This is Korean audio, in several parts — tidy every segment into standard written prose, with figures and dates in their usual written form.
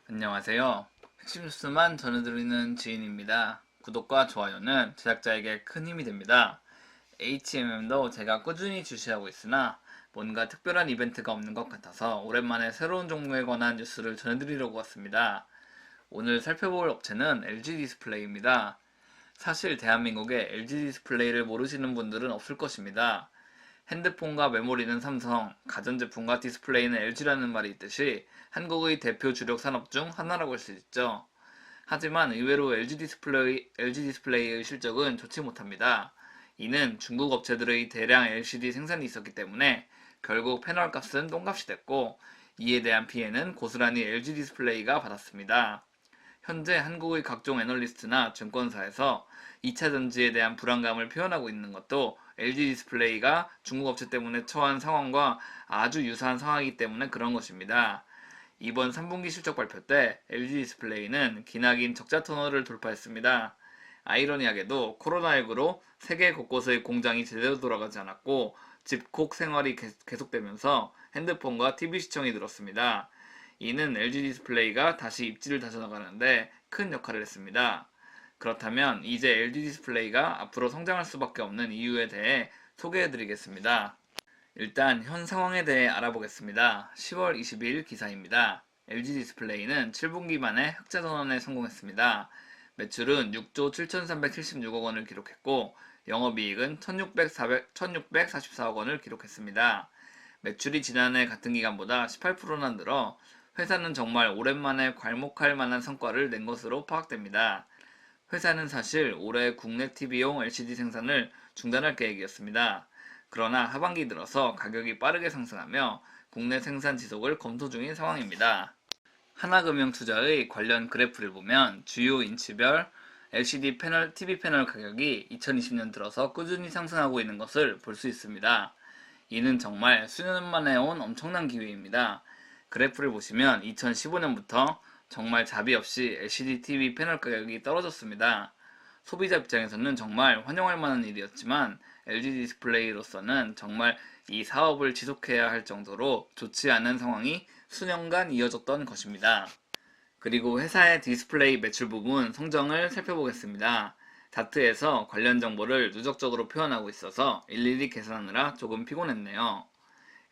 안녕하세요. 핵심 뉴스만 전해드리는 지인입니다. 구독과 좋아요는 제작자에게 큰 힘이 됩니다. HMM도 제가 꾸준히 주시하고 있으나 뭔가 특별한 이벤트가 없는 것 같아서 오랜만에 새로운 종목에 관한 뉴스를 전해드리려고 왔습니다. 오늘 살펴볼 업체는 LG 디스플레이입니다. 사실 대한민국에 LG 디스플레이를 모르시는 분들은 없을 것입니다. 핸드폰과 메모리는 삼성, 가전제품과 디스플레이는 LG라는 말이 있듯이 한국의 대표 주력 산업 중 하나라고 할 수 있죠. 하지만 의외로 LG 디스플레이의 실적은 좋지 못합니다. 이는 중국 업체들의 대량 LCD 생산이 있었기 때문에 결국 패널 값은 똥값이 됐고, 이에 대한 피해는 고스란히 LG 디스플레이가 받았습니다. 현재 한국의 각종 애널리스트나 증권사에서 2차 전지에 대한 불안감을 표현하고 있는 것도 LG 디스플레이가 중국 업체 때문에 처한 상황과 아주 유사한 상황이기 때문에 그런 것입니다. 이번 3분기 실적 발표 때 LG 디스플레이는 기나긴 적자 터널을 돌파했습니다. 아이러니하게도 코로나19로 세계 곳곳의 공장이 제대로 돌아가지 않았고 집콕 생활이 계속되면서 핸드폰과 TV 시청이 늘었습니다. 이는 LG 디스플레이가 다시 입지를 다져나가는데 큰 역할을 했습니다. 그렇다면 이제 LG 디스플레이가 앞으로 성장할 수밖에 없는 이유에 대해 소개해드리겠습니다. 일단 현 상황에 대해 알아보겠습니다. 10월 22일 기사입니다. LG 디스플레이는 7분기 만에 흑자 전환에 성공했습니다. 매출은 6조 7,376억 원을 기록했고 영업이익은 1,644억 원을 기록했습니다. 매출이 지난해 같은 기간보다 18%나 늘어 회사는 정말 오랜만에 괄목할 만한 성과를 낸 것으로 파악됩니다. 회사는 사실 올해 국내 TV용 LCD 생산을 중단할 계획이었습니다. 그러나 하반기 들어서 가격이 빠르게 상승하며 국내 생산 지속을 검토 중인 상황입니다. 하나금융투자의 관련 그래프를 보면 주요 인치별 LCD 패널, TV 패널 가격이 2020년 들어서 꾸준히 상승하고 있는 것을 볼 수 있습니다. 이는 정말 수년 만에 온 엄청난 기회입니다. 그래프를 보시면 2015년부터 정말 자비 없이 LCD TV 패널 가격이 떨어졌습니다. 소비자 입장에서는 정말 환영할 만한 일이었지만 LG 디스플레이로서는 정말 이 사업을 지속해야 할 정도로 좋지 않은 상황이 수년간 이어졌던 것입니다. 그리고 회사의 디스플레이 매출 부분 성정을 살펴보겠습니다. 다트에서 관련 정보를 누적적으로 표현하고 있어서 일일이 계산하느라 조금 피곤했네요.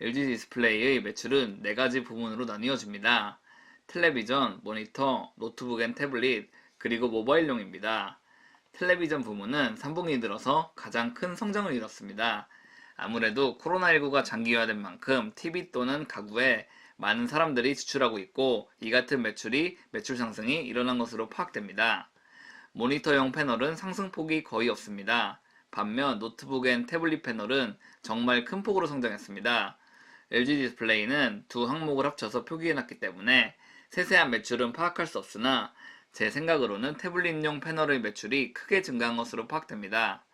LG 디스플레이의 매출은 4가지 부분으로 나뉘어집니다. 텔레비전, 모니터, 노트북 앤 태블릿, 그리고 모바일용입니다. 텔레비전 부문은 3분기 들어서 가장 큰 성장을 이뤘습니다. 아무래도 코로나19가 장기화된 만큼 TV 또는 가구에 많은 사람들이 지출하고 있고 이 같은 매출 상승이 일어난 것으로 파악됩니다. 모니터용 패널은 상승폭이 거의 없습니다. 반면 노트북 앤 태블릿 패널은 정말 큰 폭으로 성장했습니다. LG 디스플레이는 두 항목을 합쳐서 표기해놨기 때문에 세세한 매출은 파악할 수 없으나 제 생각으로는 태블릿용 패널의 매출이 크게 증가한 것으로 파악됩니다.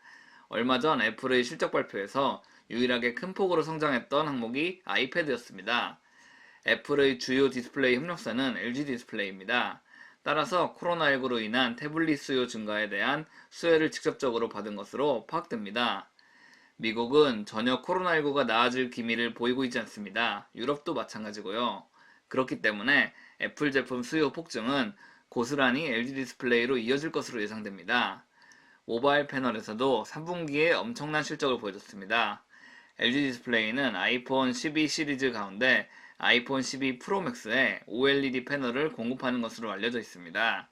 얼마 전 애플의 실적 발표에서 유일하게 큰 폭으로 성장했던 항목이 아이패드였습니다. 애플의 주요 디스플레이 협력사는 LG 디스플레이입니다. 따라서 코로나19로 인한 태블릿 수요 증가에 대한 수혜를 직접적으로 받은 것으로 파악됩니다. 미국은 전혀 코로나19가 나아질 기미를 보이고 있지 않습니다. 유럽도 마찬가지고요. 그렇기 때문에 애플 제품 수요 폭증은 고스란히 LG 디스플레이로 이어질 것으로 예상됩니다. 모바일 패널에서도 3분기에 엄청난 실적을 보여줬습니다. LG 디스플레이는 아이폰 12 시리즈 가운데 아이폰 12 프로 맥스에 OLED 패널을 공급하는 것으로 알려져 있습니다.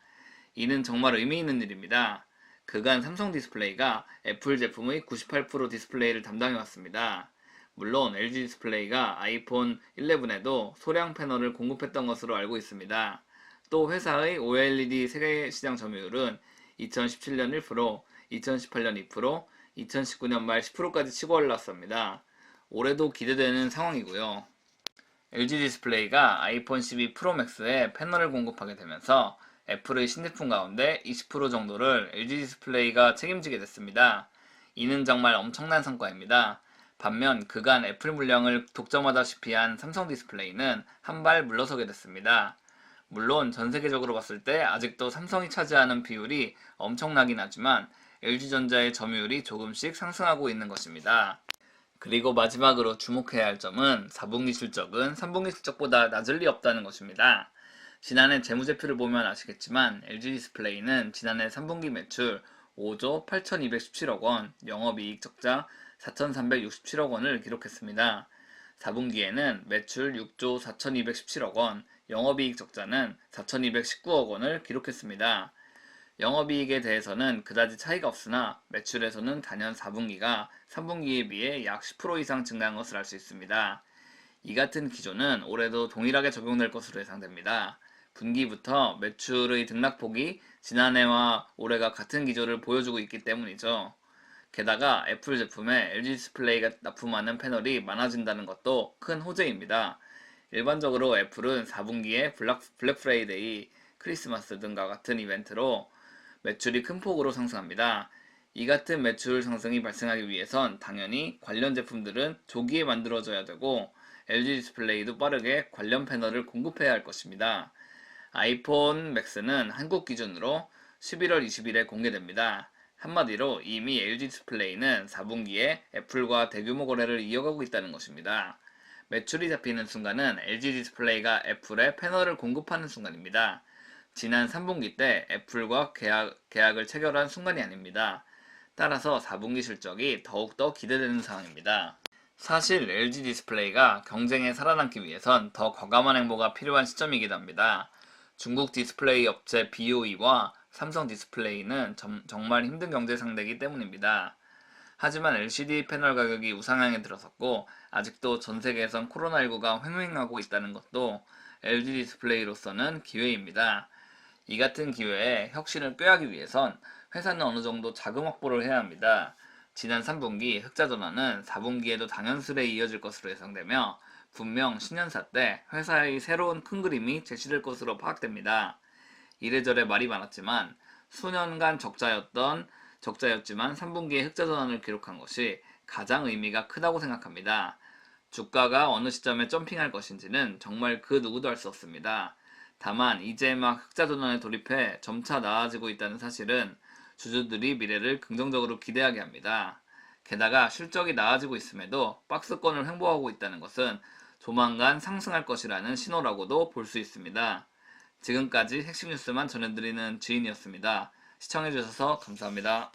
이는 정말 의미 있는 일입니다. 그간 삼성 디스플레이가 애플 제품의 98% 디스플레이를 담당해 왔습니다. 물론 LG 디스플레이가 아이폰 11에도 소량 패널을 공급했던 것으로 알고 있습니다. 또 회사의 OLED 세계 시장 점유율은 2017년 1%, 2018년 2%, 2019년 말 10%까지 치고 올랐습니다. 올해도 기대되는 상황이고요. LG 디스플레이가 아이폰 12 프로 맥스에 패널을 공급하게 되면서 애플의 신제품 가운데 20% 정도를 LG 디스플레이가 책임지게 됐습니다. 이는 정말 엄청난 성과입니다. 반면 그간 애플 물량을 독점하다시피 한 삼성 디스플레이는 한 발 물러서게 됐습니다. 물론 전 세계적으로 봤을 때 아직도 삼성이 차지하는 비율이 엄청나긴 하지만 LG전자의 점유율이 조금씩 상승하고 있는 것입니다. 그리고 마지막으로 주목해야 할 점은 4분기 실적은 3분기 실적보다 낮을 리 없다는 것입니다. 지난해 재무제표를 보면 아시겠지만 LG 디스플레이는 지난해 3분기 매출 5조 8,217억 원, 영업이익 적자 4,367억 원을 기록했습니다. 4분기에는 매출 6조 4,217억 원, 영업이익 적자는 4,219억 원을 기록했습니다. 영업이익에 대해서는 그다지 차이가 없으나 매출에서는 단연 4분기가 3분기에 비해 약 10% 이상 증가한 것을 알 수 있습니다. 이 같은 기조는 올해도 동일하게 적용될 것으로 예상됩니다. 분기부터 매출의 등락폭이 지난해와 올해가 같은 기조를 보여주고 있기 때문이죠. 게다가 애플 제품에 LG 디스플레이가 납품하는 패널이 많아진다는 것도 큰 호재입니다. 일반적으로 애플은 4분기에 블랙 프라이데이, 크리스마스 등과 같은 이벤트로 매출이 큰 폭으로 상승합니다. 이 같은 매출 상승이 발생하기 위해선 당연히 관련 제품들은 조기에 만들어져야 되고 LG 디스플레이도 빠르게 관련 패널을 공급해야 할 것입니다. 아이폰 맥스는 한국 기준으로 11월 20일에 공개됩니다. 한마디로 이미 LG 디스플레이는 4분기에 애플과 대규모 거래를 이어가고 있다는 것입니다. 매출이 잡히는 순간은 LG 디스플레이가 애플에 패널을 공급하는 순간입니다. 지난 3분기 때 애플과 계약을 체결한 순간이 아닙니다. 따라서 4분기 실적이 더욱더 기대되는 상황입니다. 사실 LG 디스플레이가 경쟁에 살아남기 위해선 더 과감한 행보가 필요한 시점이기도 합니다. 중국 디스플레이 업체 BOE와 삼성 디스플레이는 정말 힘든 경제 상대이기 때문입니다. 하지만 LCD 패널 가격이 우상향에 들어섰고 아직도 전 세계에선 코로나19가 횡행하고 있다는 것도 LG 디스플레이로서는 기회입니다. 이 같은 기회에 혁신을 꾀하기 위해선 회사는 어느 정도 자금 확보를 해야 합니다. 지난 3분기 흑자 전환은 4분기에도 당연스레 이어질 것으로 예상되며 분명 신년사 때 회사의 새로운 큰 그림이 제시될 것으로 파악됩니다. 이래저래 말이 많았지만 수년간 적자였지만 3분기에 흑자 전환을 기록한 것이 가장 의미가 크다고 생각합니다. 주가가 어느 시점에 점핑할 것인지는 정말 그 누구도 알 수 없습니다. 다만 이제 막 흑자 전환에 돌입해 점차 나아지고 있다는 사실은 주주들이 미래를 긍정적으로 기대하게 합니다. 게다가 실적이 나아지고 있음에도 박스권을 횡보하고 있다는 것은 조만간 상승할 것이라는 신호라고도 볼 수 있습니다. 지금까지 핵심 뉴스만 전해드리는 지인이었습니다. 시청해주셔서 감사합니다.